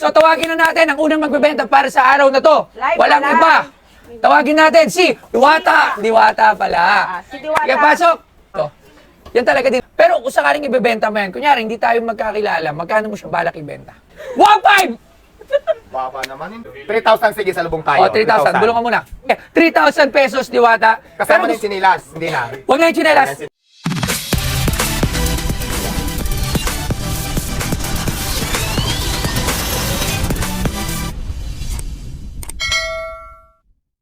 So tawagin na natin ang unang magbebenta para sa araw na to. Live Walang na iba. Tawagin natin si Diwata. Diwata pala. Si Diwata. Sige, pasok. To. Yan talaga din. Pero kung sakaling ibebenta mo yan, kunyari hindi tayo magkakilala, magkano mo siya balak ibenta? 1.5! Baba naman yun. 3,000 sige, sa lubong tayo. O, 3,000. Bulong ka muna. 3,000 pesos, Diwata. Kasama Pero na yung sinilas. Hindi na. huwag na yung tsinelas.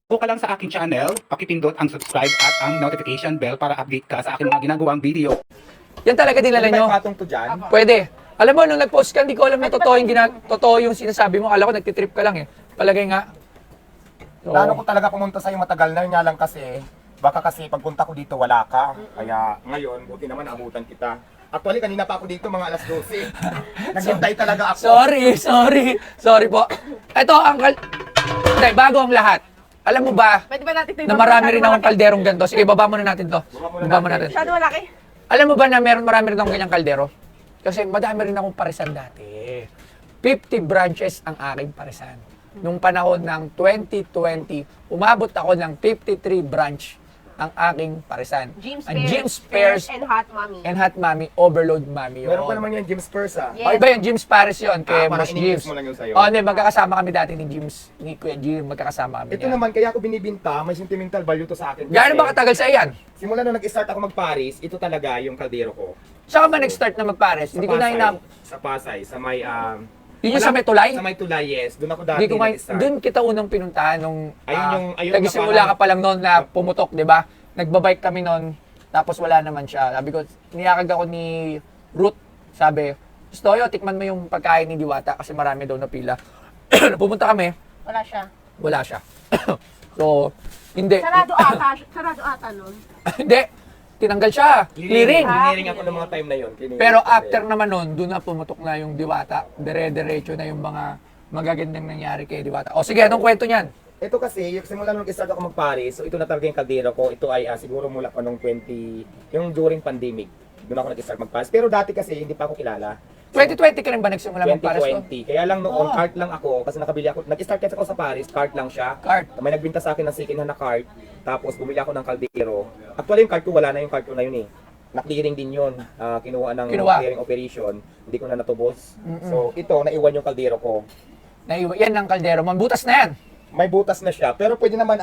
Ka lang sa aking channel, pakipindot ang subscribe at ang notification bell para update ka sa aking mga ginagawang video. Yan talaga dinala May nyo. patong to dyan. Pwede. Alam mo, nung nag-post ka, hindi ko alam na totoo yung sinasabi mo. Akala ko nagtitrip ka lang eh. Palagay nga. So, Plano ko talaga pumunta sa'yo matagal na, nga lang kasi, baka kasi pagpunta ko dito wala ka. Kaya ngayon, buti naman abutan kita. Actually, kanina pa ako dito, mga alas 12. Naghintay talaga ako. Sorry po. Ito, Hindi, bago ang lahat. Alam mo ba, Pwede ba natin na marami rin akong kalderong ganito. Sige, baba muna natin to. Baba muna natin. Masyado malaki. Alam mo ba na marami rin akong ganyang kaldero? Kasi madami rin akong parisan dati. 50 branches ang aking parisan. Nung panahon ng 2020, umabot ako ng 53 branch ang aking parisan. Ang Jim Spares and Hot Mommy. and Hot Mommy, Overload Mommy yun. Meron pa naman yan, Jim Spurs ah. Yes. O iba yung Jim Spares yun, kay parang Boss in-English Jims. mo lang yun sa'yo. O, hindi, magkakasama kami dati ni Kuya Jim, magkakasama kami Ito niya. naman, kaya ako binibinta, may sentimental value to sa akin. Gaano ba katagal sa iyan? Simula nung nag-start ako mag-Paris, ito talaga yung kaldero ko. Saan ka ba nag-start na mag-pares? Hindi ko na inam. Sa Pasay, sa may... Yun yung sa may tulay? Sa may tulay, yes. Doon ako dati Hindi ko may, nag-start. doon kita unang pinuntahan nung Ayun nagsimula na ka pa lang noon na pumutok, 'di ba? Nagbabike kami noon, tapos wala naman siya. Sabi ko, niyakag ako ni Ruth, sabi, Stoyo, tikman mo yung pagkain ni Diwata kasi marami daw na pila. Pumunta kami, Wala siya. wala siya. So, hindi. Sarado ata nun. Hindi. Tinanggal siya. Clearing. Clearing ako ng mga time na yun. Clearing Pero ako after kasi. naman nun, doon na pumutok na yung Diwata. Dire-diretso na yung mga magagandang nangyari kay Diwata. O sige, anong kwento niyan? Ito kasi, yung simula nung nag-start ako mag-Paris, so ito na talaga yung kaldero ko. Ito ay siguro mula pa nung 20, yung during pandemic. Doon ako nag-start mag-Paris. Pero dati kasi, hindi pa ako kilala. 2020 ka rin ba nagsimula mag-pares ko? 2020. Kaya lang noon, cart lang ako. Kasi nakabili ako, nag-start kasi ako sa Paris, cart lang siya. Cart. May nagbinta sa akin ng second hand na cart. Tapos bumili ako ng kaldero. Actually yung cart ko, wala na yung cart ko na yun eh. Na-clearing din yun. Kinuha ng clearing operation. Hindi ko na natubos. So ito, naiwan yung kaldero ko. Yan ang kaldero. Mambutas na yan. May butas na siya. Pero pwede naman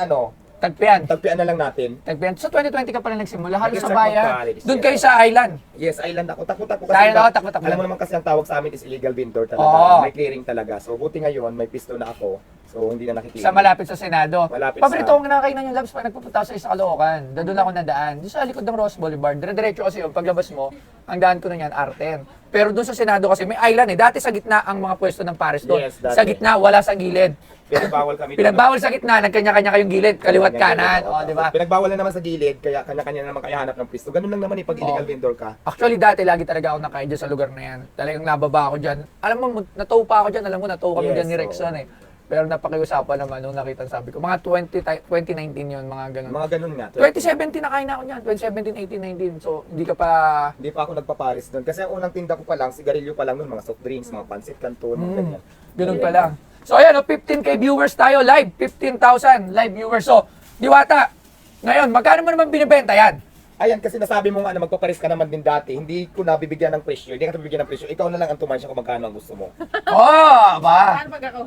Tagpian. tagpian na lang natin. Tagpian. So 2020 ka pala nagsimula. Halos sa Nag-start bayan. mag-college, Doon yes. kayo sa island. Yes, island ako. Takot-takot Sa island ako, takot-takot. Alam mo naman kasi ang tawag sa amin is illegal vendor talaga. Oo. May clearing talaga. So buti ngayon, may pisto na ako. So hindi na nakikita. Sa malapit sa Senado. Malapit Paborito sa- kong nakakainan yung labs pag nagpupunta ako sa isa Caloocan. Doon ako nadaan. Doon sa likod ng Ross Boulevard. Dire-diretso kasi yung paglabas mo, ang daan ko na yan, Arten. Pero doon sa Senado kasi may island eh. Dati sa gitna ang mga pwesto ng Paris doon. Yes, dati. Sa gitna, wala sa gilid. Pinagbawal kami. Pinagbawal sa gitna, nagkanya-kanya kayong gilid, kaliwat kanan. O, di ba? Pinagbawal na naman sa gilid, kaya kanya-kanya na naman kaya hanap ng pisto. Ganun lang naman eh, pag illegal vendor ka. Actually, dati lagi talaga ako nakain dyan sa lugar na yan. Talagang nababa ako dyan. Alam mo, natow pa ako dyan. Alam mo, natow kami Yes, dyan ni Rexon eh. Pero napakiusapan naman nung nakita sabi ko. Mga 2019 yun, mga ganun. Mga ganun nga. 2017 nakain na ako niyan. 2017, 18, 19. So, hindi ka pa... Hindi pa ako nagpaparis doon. Kasi ang unang tinda ko pa lang, sigarilyo pa lang noon, mga soft drinks, mga pansit canton, mga ganyan. Ganun pa lang. So, ayan, 15K viewers tayo live. 15,000 live viewers. So, Diwata, ngayon, magkano mo naman binibenta yan? Ayan, kasi nasabi mo nga na magpaparis ka naman din dati, hindi ko nabibigyan ng presyo. Hindi ka nabibigyan ng presyo. Ikaw na lang ang tumansya kung magkano ang gusto mo. Oh, ba? Saan pag ako?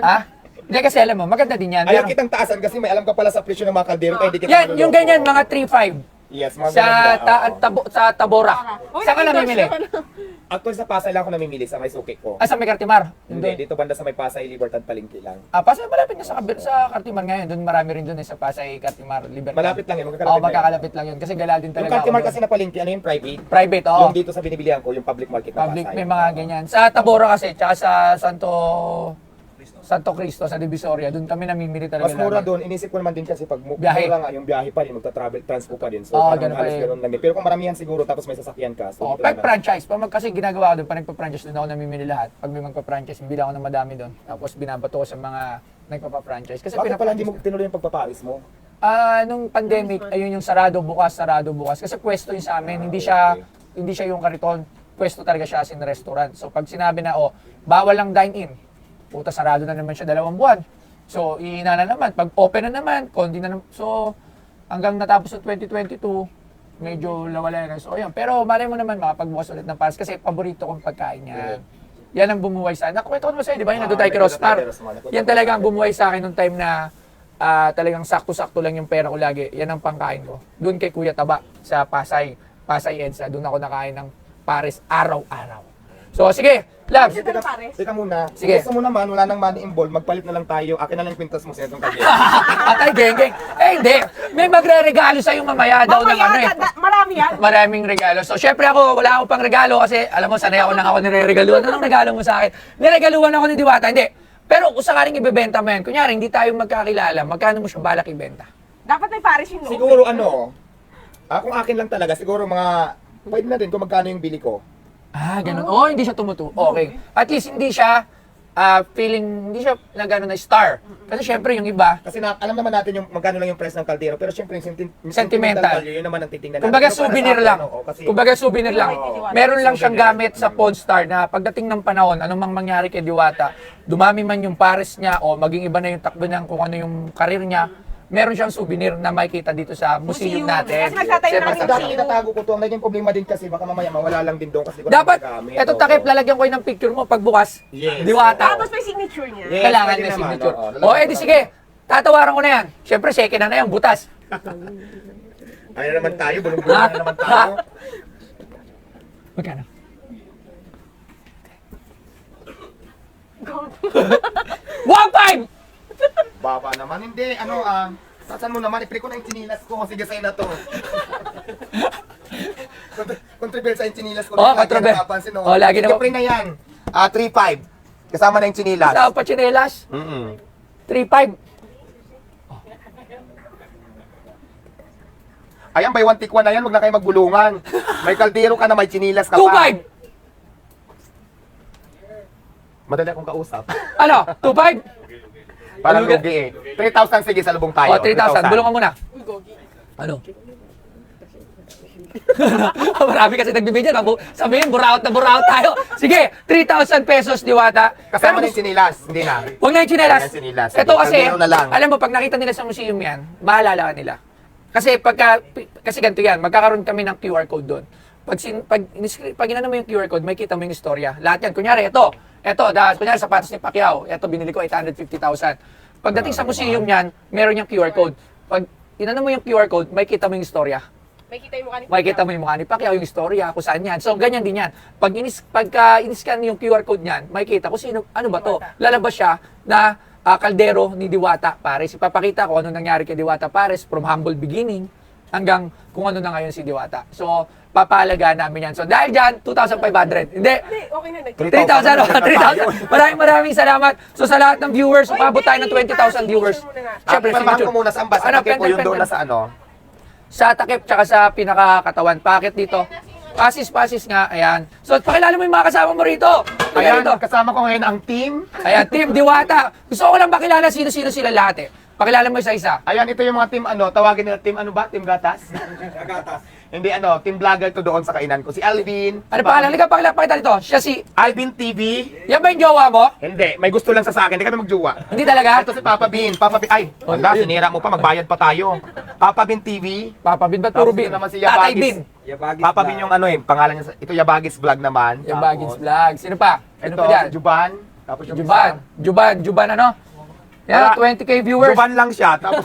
Ha? Hindi kasi alam mo, maganda din yan. Ayaw Meron- kitang taasan kasi may alam ka pala sa presyo ng mga kaldero kaya hindi kita Yan, yung maluloko. ganyan, mga 3.5. Yes, mga Sa, ganun ba? sa Tabora. Uy, Saan ka namimili? Actually sa Pasay lang ako namimili sa may suki ko. Ah, sa may Cartimar. Hindi, dito banda sa may Pasay, Libertad, Palengke lang. Ah, Pasay, malapit na sa Cartimar ngayon. Doon marami rin doon sa Pasay, Cartimar, Libertad. Malapit lang yun, Oo, magkakalapit lang yun. magkakalapit lang yun. Kasi gala din Yung talaga Cartimar ako kasi doon. na Palengke, ano yung private? Private, oo. Yung dito sa binibilihan ko, yung public market na Public, Pasay. may mga ganyan. Sa Tabora kasi, tsaka sa Santo Cristo, sa Divisoria, doon kami namimili talaga. Mas mura lagi. doon, inisip ko naman din kasi pag Biyahe. mura nga yung biyahe pa rin, magta-travel, transpo pa din. So, Oo, parang ganun pa halos rin. ganun lang din. Pero kung maramihan siguro, tapos may sasakyan ka. So, Oh, dito pag na- franchise, kasi ginagawa ko doon, pag nagpa-franchise doon ako namimili lahat. Pag may magpa-franchise, bibili ako ng madami doon. Tapos binabato ko sa mga nagpapa-franchise. Kasi Bakit pala hindi mo pinapa-franchise. tinuloy yung pagpaparis mo? Nung pandemic, ayun yung sarado bukas. Kasi pwesto yung sa amin, hindi siya yung kariton. Pwesto talaga siya as in restaurant. So pag sinabi na, bawal lang dine-in, puta, sarado na naman siya 2 buwan. So, ihina na naman. Pag open na naman, konti na naman. So, hanggang natapos ng 2022, medyo lawala na. So, ayun. Pero malay mo naman makapagbukas ulit ng pares kasi paborito kong pagkain yan. Yan ang bumuhay sa akin. Nakwento ko naman sa'yo, di ba? Yung nandun tayo kay Rostar. Yan talaga ang bumuhay sa akin nung time na talagang sakto-sakto lang yung pera ko lagi. Yan ang pangkain ko. Doon kay Kuya Taba sa Pasay EDSA. Doon ako nakain ng pares araw-araw. So, sige, Labs. Ito na pare. Teka muna. Sige. Kung gusto mo naman, wala nang money involved, magpalit na lang tayo. Akin na lang yung kwintas mo sa itong kanya. Atay, geng. Hindi. May magre-regalo sa'yo mamaya daw ng ano eh. Marami yan. Maraming regalo. So, syempre ako, wala akong pang regalo kasi, alam mo, sanay ako nang ako nire-regaluhan. Anong regalo mo sa akin? Niregaluhan ako ni Diwata. Hindi. Pero kung sakaling ibebenta mo yan, kunyari, hindi tayo magkakilala, magkano mo siya balak ibenta? Dapat may pares yung loob. Siguro kung akin lang talaga, siguro pwede na din kung magkano yung bili ko. Ah, ganun. Oh, hindi siya tumutu. Okay. At least hindi siya hindi siya na gano'n na star. Kasi syempre yung iba, Kasi alam naman natin yung magkano lang yung price ng kaldero, pero syempre yung Sentimental. value, yun naman ang titingnan natin. kumbaga Pero para souvenir sa akin, lang. kasi Kumbaga souvenir lang. Diwata. Meron lang siyang gamit sa Pawn Star na pagdating ng panahon, anong mang mangyari kay Diwata, dumami man yung pares niya o maging iba na yung takbo niya kung ano yung karir niya, meron siyang souvenir na makikita dito sa museum natin. Kasi nagtatayo Siyempre, namin Kasi dati tinatago ko to, ang naging problema din kasi baka mamaya mawala lang din doon kasi ko dapat, nagagamit. eto takip, lalagyan ko yun ng picture mo pagbukas. Yes. Diwata. Tapos may signature niya. Yes, Kailangan pwede may naman, signature. oo. O, edi sige. Tatawaran ko na yan. Siyempre, second na yan, butas. Ano naman tayo, bulong-bulong na naman tayo. Magkano? 1.5! Baba naman, hindi, sasan mo naman, ipre ko na yung chinilas ko, sige sa'yo na to. Controversial sa yung chinilas ko. Oo, lagi controversial. napapansin, Oo, lagi Sige, na- pre na yan. 3.5. Kasama na yung chinilas. Sa pachinelas, 3.5. Ayan, by one take one na yan, huwag na kayo magbulungan. May kaldero ka na, may chinilas ka pa. 2.5. Madali akong kausap. Ano? 2.5? Parang Ano lugi eh. 3,000, sige, sa lubong tayo. O, 3,000. Bulong ka muna. Ano? Marami kasi nagbibigyan. Sabihin, buraot na buraot tayo. Sige, 3,000 pesos, Diwata. Kasama na yung chinilas, hindi na. Huwag na yung chinelas. Ayan, chinilas. Ito kasi, Kaldero na lang. alam mo, pag nakita nila sa museum yan, maalala ka nila. Kasi kasi ganito yan, magkakaroon kami ng QR code doon. Pag inano mo yung QR code, may kita mo yung istorya. Lahat yan. Kunyari, kunyari sapatos ni Pacquiao. Ito, binili ko 850,000. Pagdating sa museum yan, meron yung QR code. Pag inano mo yung QR code, may kita mo yung istorya. May kita yung mukha ni Makikita mo yung mukha ni Pacquiao, yung istorya, kung saan yan. So, ganyan din yan. Pagka in-scan yung QR code niyan, makikita kung sino, ano ba to? Lalabas siya na kaldero ni Diwata Pares. Ipapakita ko ano nangyari kay Diwata Pares from humble beginning hanggang kung ano na ngayon si Diwata. So, papahalagaan namin yan. So, dahil dyan, 2,500. Hindi, Hindi, okay na. 3,000. 3,000. Maraming salamat. So, sa lahat ng viewers, umabot tayo ng 20,000 viewers. Siyempre, Pirmahan signature. ko muna sa ambas. Ano, Ano, ko pen, yung pen, doon pen. na sa Sa takip, tsaka sa pinakakatawan. Pakit dito. Pasis nga, ayan. So, pakilala mo yung mga kasama mo rito. Ayan, Ayan, kasama ko ngayon ang team. Ayan, Team Diwata. Gusto ko lang makilala sino-sino sila lahat eh. Pakilala mo isa-isa. Ayan, ito yung mga team, tawagin nila team, Team Gatas? Gatas. Hindi, team vlogger to doon sa kainan ko. Si Alvin. Ano pa? Halika, pakita dito. Siya si... Alvin TV. Yan ba yung jowa mo? Hindi, may gusto lang sa akin. Hindi kami magjuwa. Hindi talaga? Ito si Papa Bin. Ay, wala, sinira mo pa. Magbayad pa tayo. Papa Bin TV. Papa Bin, ba't puro Tapos Bin? ito naman si Tatay Yabagis. Bin. Papa Bin yung pangalan niya. Ito Yabagis Vlog naman. Yung Baggins Vlog. Sino pa? Sino Ito, pa dyan? Juban. Tapos yung Juban ano? Yan, 20k viewers. Juban lang siya. Tapos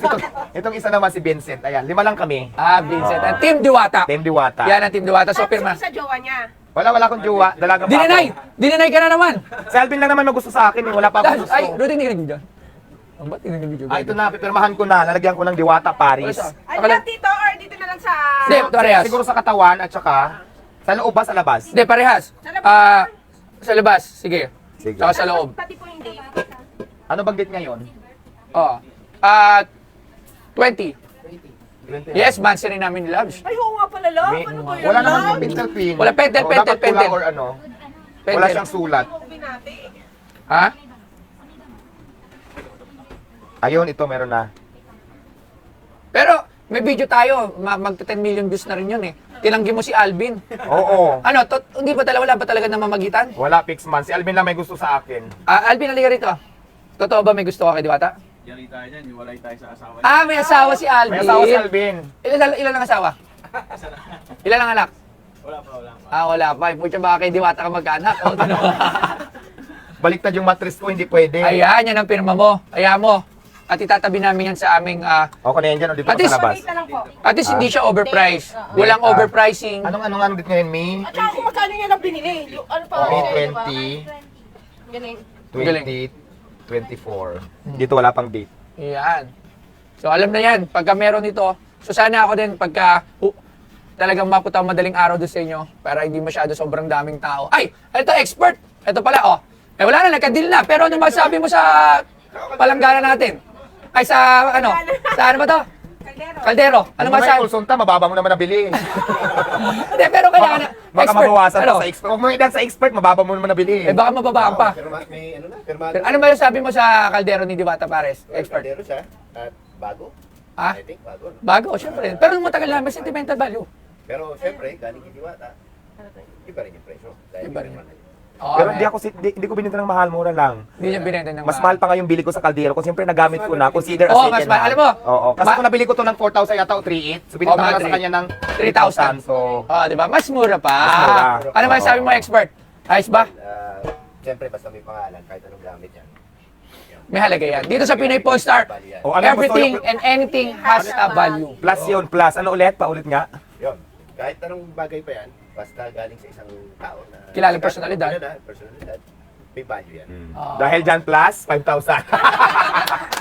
itong isa naman si Vincent. Ayan, 5 lang kami. Vincent. Ang Team Diwata. Team Diwata. Yan ang Team Diwata. So, pirma. Sa jowa niya. Wala akong juwa. Dalaga pa Dininay! ako. Dininay ka na naman! Si Alvin lang naman magusto sa akin. Wala pa akong gusto. Ay, Rudy, hindi ka nag-video. Ang ba't hindi nag-video? Ito na, pipirmahan ko na. Lalagyan ko ng Diwata Paris. Ano lang dito or dito na lang sa... Hindi, parehas. Siguro sa katawan at saka sa loob ba sa labas? Hindi, parehas. Sa labas. Sa labas, sige. Sige. Saka sa loob. Pati po yung date. Ano bang date ngayon? Oo. 20. Yes, mansary namin ni Labs. Ay, oo nga pala, love. Ano ba yan, Wala naman love? yung pentel pin. Wala pentel, O, pentel, dapat pula pentel. or ano. Wala Pentel. siyang sulat. Binati. Ha? Ayun, ito meron na. Pero, may video tayo. Magta 10 million views na rin yun eh. Tinanggi mo si Alvin. Oo. Ano, hindi ba talaga, wala ba talaga namamagitan? Wala fix man. Si Alvin lang may gusto sa akin. Alvin, halika rito. Totoo ba may gusto ka kay Diwata? Yari tayo dyan, hiwalay tayo sa asawa. May asawa si Alvin. May asawa si Alvin. Ilan ang asawa? Ilan ang anak? Wala pa. Wala pa. Pucha, baka kay Diwata ka magkaanak. Baliktad yung mattress ko, hindi pwede. Ayan, yan ang pirma mo. Ayan mo. At itatabi namin yan sa aming... Okay na yan dyan, o dito At ka least- sa labas. Wait na lang po. at least hindi siya overpriced. Walang Ah. overpricing. Anong dito ngayon, Mi? At saka kung magkano yan ang binili. Yung, ano pa? Mi siya, di ba? 20, Galing. 20, 24. Dito wala pang date. Yan. So alam na yan, pagka meron ito, so sana ako din pagka talagang maputaw madaling araw doon sa inyo para hindi masyado sobrang daming tao. Ay, ito expert. Ito pala, oh. Wala na, nagka-deal na. Pero ano masabi mo sa palanggana natin? Ay, sa ano? Sa ano ba to? Kaldero. Kaldero. Ano Kung may masabi? pulsunta, mababa mo naman nabili. Hindi, pero kailangan na. Baka mabawasan ano? pa sa expert. Huwag mo idan sa expert, mababa mo naman nabili. Baka mababaan pa. Pero may ano na, firmado. Pero ano ba sabi mo sa kaldero ni Diwata Pares? Expert. Kaldero siya at bago. Ha? I think bago. No? Bago, syempre. Pero nung matagal na, may sentimental value. Pero syempre, galing kay Diwata. Iba rin yung presyo. Dahil Iba rin. naman ay- Pero hindi ko binenta ng mahal, mura lang. Hindi niya binenta ng Mas mahal pa nga yung bili ko sa kaldero ko. Siyempre nagamit ko na. Consider as Oo, second mas mahal. hand. Alam mo, Oo. Kasi kung nabili ko to ng 4,000 yata o 3,800. So binenta mga ko na sa 3. kanya ng 3,000. 3,000. So, Di ba? Mas mura pa. Mas mura. Ano ba sabi mo, expert? Ayos ba? Syempre, basta may pangalan, kahit anong gamit yan. May halaga yan. Dito sa Pinoy Polestar, Bali yan. o, alam mo, everything gusto and anything has a value. plus yun, plus. Ano ulit? Paulit nga. Yun. Kahit anong bagay pa yan, basta galing sa isang tao na... Kilalang personalidad. Personalidad. May value yan. Dahil dyan plus, 5,000.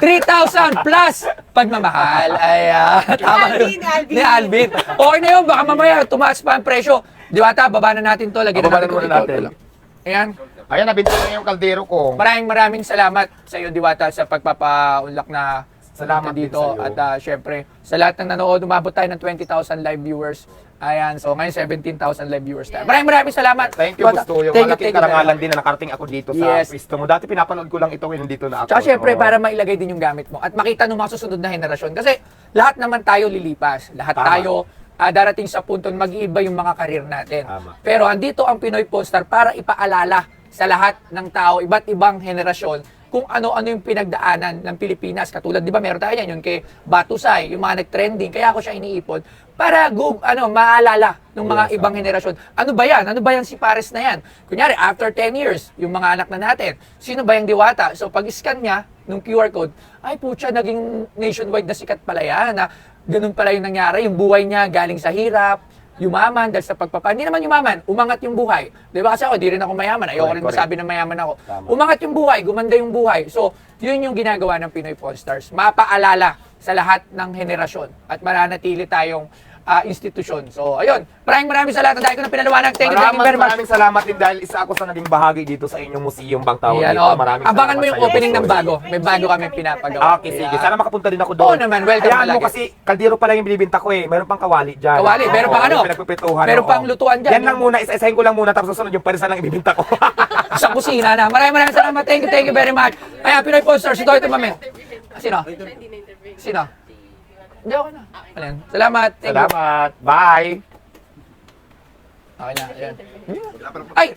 3,000 plus pagmamahal. Ay, tama Alvin, yun. Alvin. Ni Alvin. Okay na yun. Baka mamaya tumaas pa ang presyo. Diwata, baba na natin to. Lagyan Baba na na natin muna ito. natin. Ayan. Ayan, nabinta ko na yung kaldero ko. Maraming salamat sa iyo, Diwata, sa pagpapaunlak na Salamat din dito. sa'yo. At syempre, sa lahat ng nanood, umabot tayo ng 20,000 live viewers. Ayan, so ngayon 17,000 live viewers tayo. Maraming salamat. Thank you, Diwata. gusto yung Thank you, malaking thank you very karangalan much. din na nakarating ako dito Yes. sa pwesto mo. Dati pinapanood ko lang ito, ngayon dito na ako. Tsaka syempre, So, para mailagay din yung gamit mo at makita ng mga susunod na henerasyon. Kasi lahat naman tayo lilipas. Lahat Tama. tayo darating sa punto na mag-iiba yung mga karir natin. Tama. Pero andito ang Pinoy Polestar para ipaalala sa lahat ng tao, iba't ibang henerasyon, kung ano-ano yung pinagdaanan ng Pilipinas. Katulad, di ba, meron tayo yan, yung kay Batusay, yung mga nag-trending, kaya ako siya iniipon, para maalala ng mga ibang henerasyon. Ano ba yan? Ano ba yan si Pares na yan? Kunyari, after 10 years, yung mga anak na natin, sino ba yung Diwata? So, pag-scan niya, nung QR code, ay putya, naging nationwide na sikat pala yan, na ganun pala yung nangyari, yung buhay niya galing sa hirap, yumaman dahil sa hindi naman yumaman, umangat yung buhay. Di ba kasi ako, di rin ako mayaman. Ayoko rin Correct. masabi na mayaman ako. Tama. Umangat yung buhay, gumanda yung buhay. So, yun yung ginagawa ng Pinoy Polestars. Mapaalala sa lahat ng henerasyon at mananatili tayong institusyon. So, ayun. Maraming salamat. Dahil ko na pinaliwanag. Thank you very much. Maraming salamat din dahil isa ako sa naging bahagi dito sa inyong museum bang tawag Yan, dito. oh. Maraming Abangan mo salamat yung sa iyo. opening ng bago. May bago kami pinapagawa. Okay, sige. Sana makapunta din ako Oo doon. naman, welcome Hayaan mo palagi. kasi kaldero pa lang yung binibinta ko eh. Meron pang kawali dyan. Kawali, meron pang Oo, ano? yung pinagpiprituhan, Meron oo. pang lutuan dyan. Yan lang muna, isa-isahin ko lang muna tapos susunod yung parisan lang ibibinta ko. Sa kusina na. Maraming salamat. Thank you very much. Ayan, Pinoy Polestars. Ito, mamen. Sino? Sino? Hindi, okay na. Ayan. Salamat. Thank you. Salamat. Bye. Okay na. Ayan. Ay!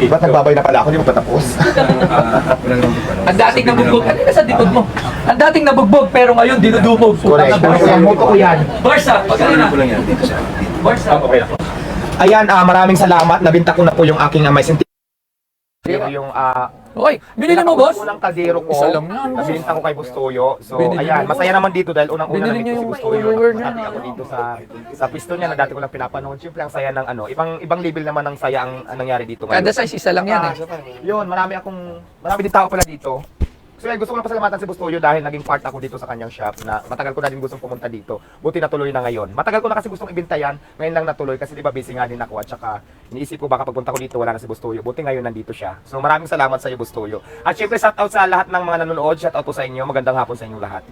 Ba't nagbabay na pala ako? Hindi mo pa tapos? Ang dating nabugbog. Ano nasa likod mo? Ang dating nabugbog pero ngayon dinudumog. Correct. Barsa. Moto ko yan. Barsa. Pagkano na? Barsa. Ayan, maraming salamat. Nabinta ko na po yung aking may sentiment. Yung Hoy, binili mo, boss? unang kaldero ko. Isa lang yan, boss. Nabinta ko kay Bustoyo. So, Binili ayan, mo, masaya naman dito dahil unang-una Binili nabinta niyo si yung Bustoyo. follower niya, Nakati ako dito sa pisto niya na dati ko lang pinapanood. Siyempre, ang saya ng ibang level naman ng saya ang nangyari dito ngayon. Kada size isa lang yan eh. Yun, marami din tao pala dito. So yun, gusto ko lang pasalamatan si Bustoyo dahil naging part ako dito sa kanyang shop na matagal ko na din gustong pumunta dito. Buti natuloy na ngayon. Matagal ko na kasi gustong ibenta yan, ngayon lang natuloy kasi di ba busy nga din ako at saka iniisip ko baka pagpunta ko dito wala na si Bustoyo. Buti ngayon nandito siya. So maraming salamat sa iyo Bustoyo. At syempre shout out sa lahat ng mga nanonood, shout out po sa inyo. Magandang hapon sa inyong lahat.